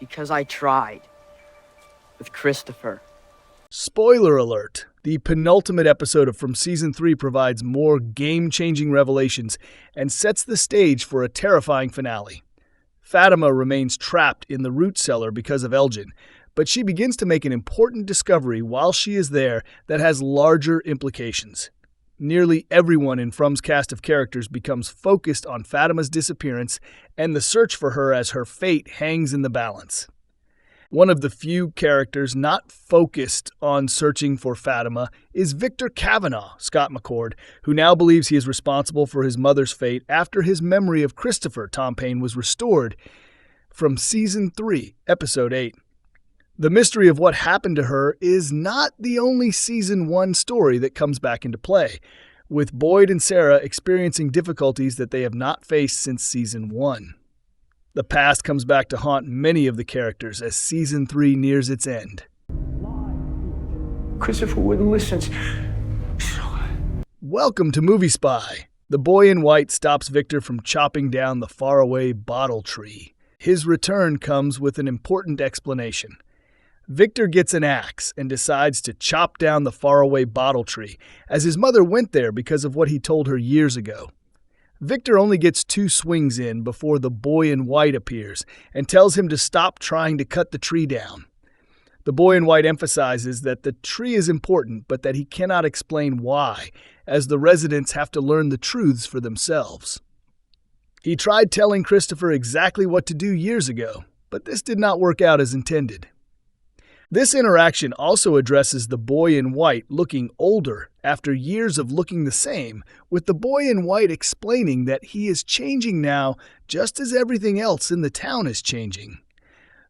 Because I tried. With Christopher. Spoiler alert. The penultimate episode from Season 3 provides more game-changing revelations and sets the stage for a terrifying finale. Fatima remains trapped in the root cellar because of Elgin, but she begins to make an important discovery while she is there that has larger implications. Nearly everyone in From's cast of characters becomes focused on Fatima's disappearance and the search for her as her fate hangs in the balance. One of the few characters not focused on searching for Fatima is Victor Kavanaugh, Scott McCord, who now believes he is responsible for his mother's fate after his memory of Christopher, Thom Payne, was restored from Season 3, Episode 8. The mystery of what happened to her is not the only Season 1 story that comes back into play, with Boyd and Sara experiencing difficulties that they have not faced since Season 1. The past comes back to haunt many of the characters as Season 3 nears its end. Christopher wouldn't listen. Welcome to Movie Spy. The boy in white stops Victor from chopping down the faraway bottle tree. His return comes with an important explanation. Victor gets an axe and decides to chop down the faraway bottle tree, as his mother went there because of what he told her years ago. Victor only gets 2 swings in before the boy in white appears and tells him to stop trying to cut the tree down. The boy in white emphasizes that the tree is important, but that he cannot explain why, as the residents have to learn the truths for themselves. He tried telling Christopher exactly what to do years ago, but this did not work out as intended. This interaction also addresses the boy in white looking older after years of looking the same, with the boy in white explaining that he is changing now just as everything else in the town is changing.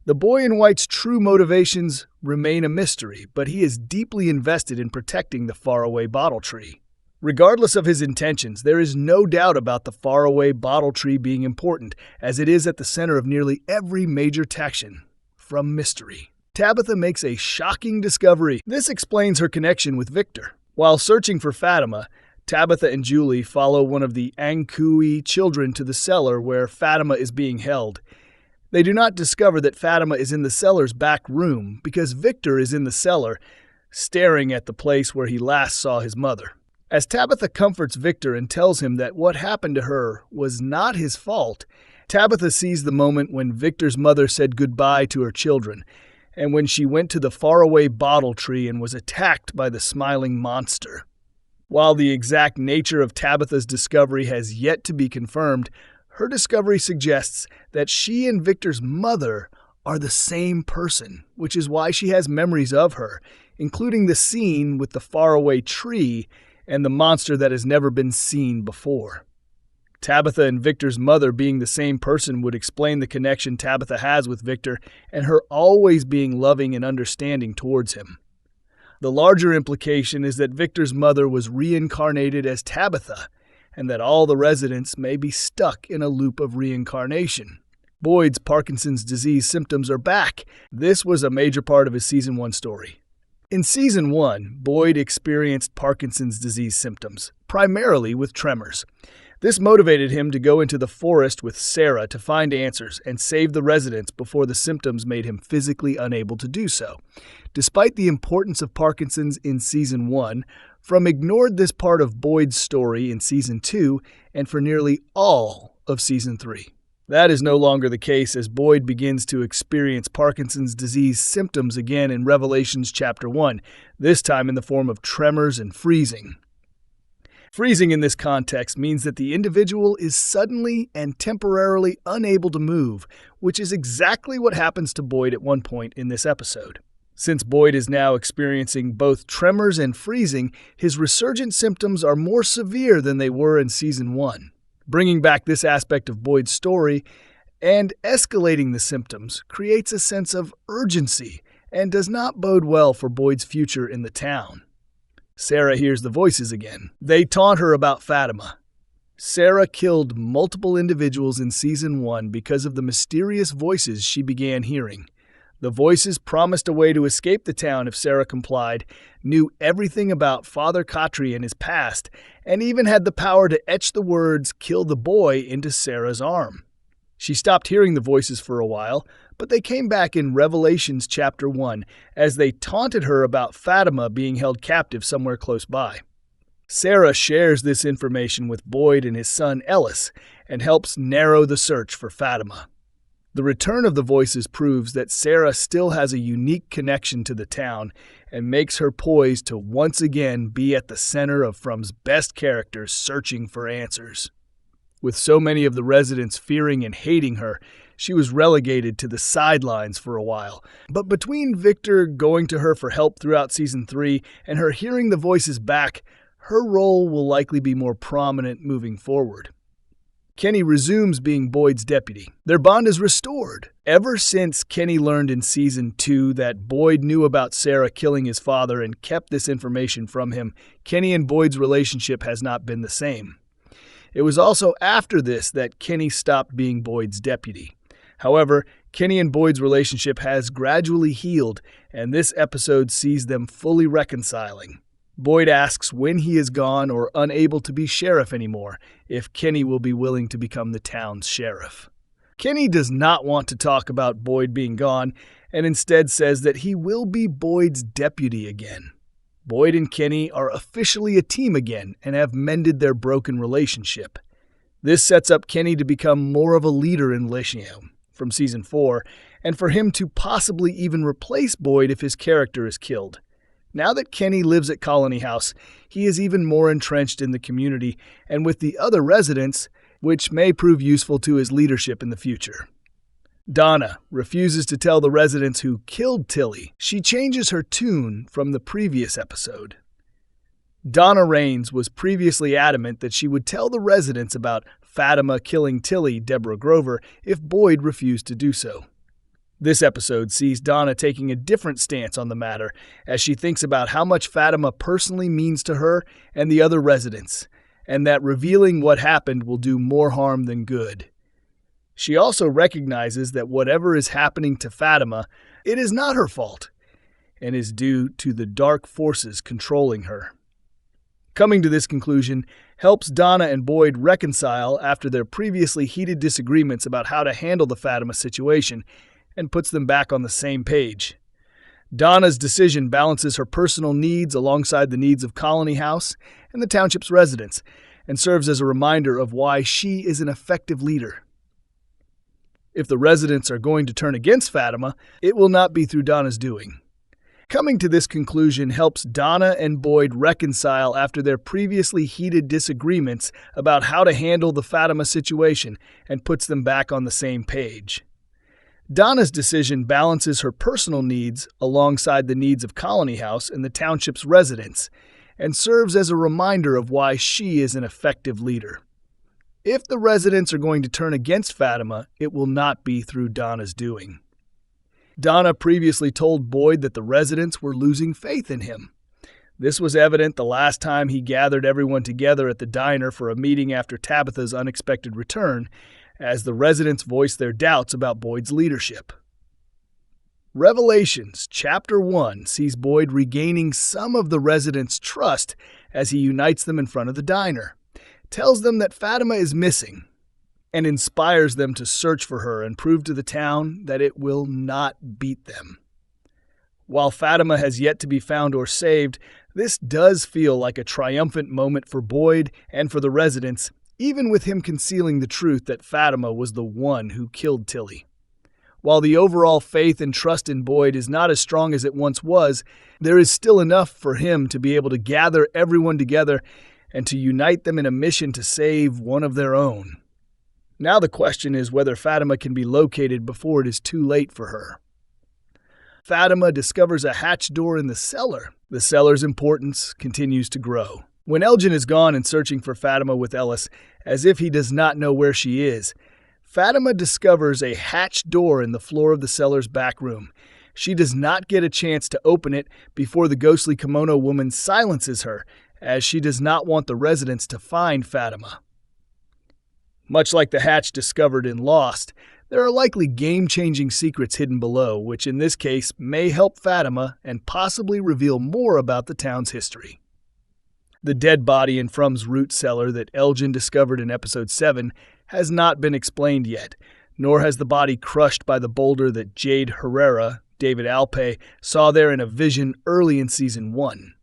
The boy in white's true motivations remain a mystery, but he is deeply invested in protecting the faraway bottle tree. Regardless of his intentions, there is no doubt about the faraway bottle tree being important, as it is at the center of nearly every major section. From mystery, Tabitha makes a shocking discovery. This explains her connection with Victor. While searching for Fatima, Tabitha and Julie follow one of the Ankui children to the cellar where Fatima is being held. They do not discover that Fatima is in the cellar's back room because Victor is in the cellar, staring at the place where he last saw his mother. As Tabitha comforts Victor and tells him that what happened to her was not his fault, Tabitha sees the moment when Victor's mother said goodbye to her children, and when she went to the faraway bottle tree and was attacked by the smiling monster. While the exact nature of Tabitha's discovery has yet to be confirmed, her discovery suggests that she and Victor's mother are the same person, which is why she has memories of her, including the scene with the faraway tree and the monster that has never been seen before. Tabitha and Victor's mother being the same person would explain the connection Tabitha has with Victor and her always being loving and understanding towards him. The larger implication is that Victor's mother was reincarnated as Tabitha, and that all the residents may be stuck in a loop of reincarnation. Boyd's Parkinson's disease symptoms are back. This was a major part of his Season 1 story. In Season 1, Boyd experienced Parkinson's disease symptoms, primarily with tremors. This motivated him to go into the forest with Sara to find answers and save the residents before the symptoms made him physically unable to do so. Despite the importance of Parkinson's in Season 1, From ignored this part of Boyd's story in Season 2 and for nearly all of Season 3. That is no longer the case as Boyd begins to experience Parkinson's disease symptoms again in Revelations chapter 1, this time in the form of tremors and freezing. Freezing in this context means that the individual is suddenly and temporarily unable to move, which is exactly what happens to Boyd at one point in this episode. Since Boyd is now experiencing both tremors and freezing, his resurgent symptoms are more severe than they were in Season 1. Bringing back this aspect of Boyd's story and escalating the symptoms creates a sense of urgency and does not bode well for Boyd's future in the town. Sara hears the voices again. They taunt her about Fatima. Sara killed multiple individuals in Season 1 because of the mysterious voices she began hearing. The voices promised a way to escape the town if Sara complied, knew everything about Father Khatri and his past, and even had the power to etch the words "kill the boy" into Sara's arm. She stopped hearing the voices for a while, but they came back in Revelations chapter 1 as they taunted her about Fatima being held captive somewhere close by. Sara shares this information with Boyd and his son Ellis and helps narrow the search for Fatima. The return of the voices proves that Sara still has a unique connection to the town and makes her poised to once again be at the center of From's best characters searching for answers. With so many of the residents fearing and hating her, she was relegated to the sidelines for a while. But between Victor going to her for help throughout Season 3 and her hearing the voices back, her role will likely be more prominent moving forward. Kenny resumes being Boyd's deputy. Their bond is restored. Ever since Kenny learned in Season 2 that Boyd knew about Sara killing his father and kept this information from him, Kenny and Boyd's relationship has not been the same. It was also after this that Kenny stopped being Boyd's deputy. However, Kenny and Boyd's relationship has gradually healed, and this episode sees them fully reconciling. Boyd asks when he is gone or unable to be sheriff anymore, if Kenny will be willing to become the town's sheriff. Kenny does not want to talk about Boyd being gone, and instead says that he will be Boyd's deputy again. Boyd and Kenny are officially a team again and have mended their broken relationship. This sets up Kenny to become more of a leader in Lyceum from Season 4, and for him to possibly even replace Boyd if his character is killed. Now that Kenny lives at Colony House, he is even more entrenched in the community and with the other residents, which may prove useful to his leadership in the future. Donna refuses to tell the residents who killed Tilly. She changes her tune from the previous episode. Donna Raines was previously adamant that she would tell the residents about Fatima killing Tilly, Deborah Grover, if Boyd refused to do so. This episode sees Donna taking a different stance on the matter as she thinks about how much Fatima personally means to her and the other residents, and that revealing what happened will do more harm than good. She also recognizes that whatever is happening to Fatima, it is not her fault, and is due to the dark forces controlling her. Coming to this conclusion helps Donna and Boyd reconcile after their previously heated disagreements about how to handle the Fatima situation, and puts them back on the same page. Donna's decision balances her personal needs alongside the needs of Colony House and the township's residents, and serves as a reminder of why she is an effective leader. If the residents are going to turn against Fatima, it will not be through Donna's doing. Coming to this conclusion helps Donna and Boyd reconcile after their previously heated disagreements about how to handle the Fatima situation, and puts them back on the same page. Donna's decision balances her personal needs alongside the needs of Colony House and the township's residents, and serves as a reminder of why she is an effective leader. If the residents are going to turn against Fatima, it will not be through Donna's doing. Donna previously told Boyd that the residents were losing faith in him. This was evident the last time he gathered everyone together at the diner for a meeting after Tabitha's unexpected return, as the residents voiced their doubts about Boyd's leadership. Revelations chapter 1 sees Boyd regaining some of the residents' trust as he unites them in front of the diner, tells them that Fatima is missing, and inspires them to search for her and prove to the town that it will not beat them. While Fatima has yet to be found or saved, this does feel like a triumphant moment for Boyd and for the residents, even with him concealing the truth that Fatima was the one who killed Tilly. While the overall faith and trust in Boyd is not as strong as it once was, there is still enough for him to be able to gather everyone together and to unite them in a mission to save one of their own. Now the question is whether Fatima can be located before it is too late for her. Fatima discovers a hatch door in the cellar. The cellar's importance continues to grow. When Elgin is gone and searching for Fatima with Ellis, as if he does not know where she is, Fatima discovers a hatched door in the floor of the cellar's back room. She does not get a chance to open it before the ghostly kimono woman silences her, as she does not want the residents to find Fatima. Much like the hatch discovered in Lost, there are likely game-changing secrets hidden below, which in this case may help Fatima and possibly reveal more about the town's history. The dead body in From's root cellar that Elgin discovered in Episode 7 has not been explained yet, nor has the body crushed by the boulder that Jade Herrera, David Alpay, saw there in a vision early in Season 1.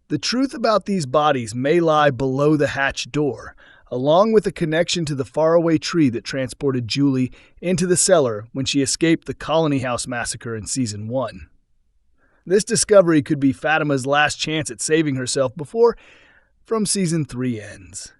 The truth about these bodies may lie below the hatch door, along with a connection to the faraway tree that transported Julie into the cellar when she escaped the Colony House massacre in Season 1. This discovery could be Fatima's last chance at saving herself before From Season 3 ends.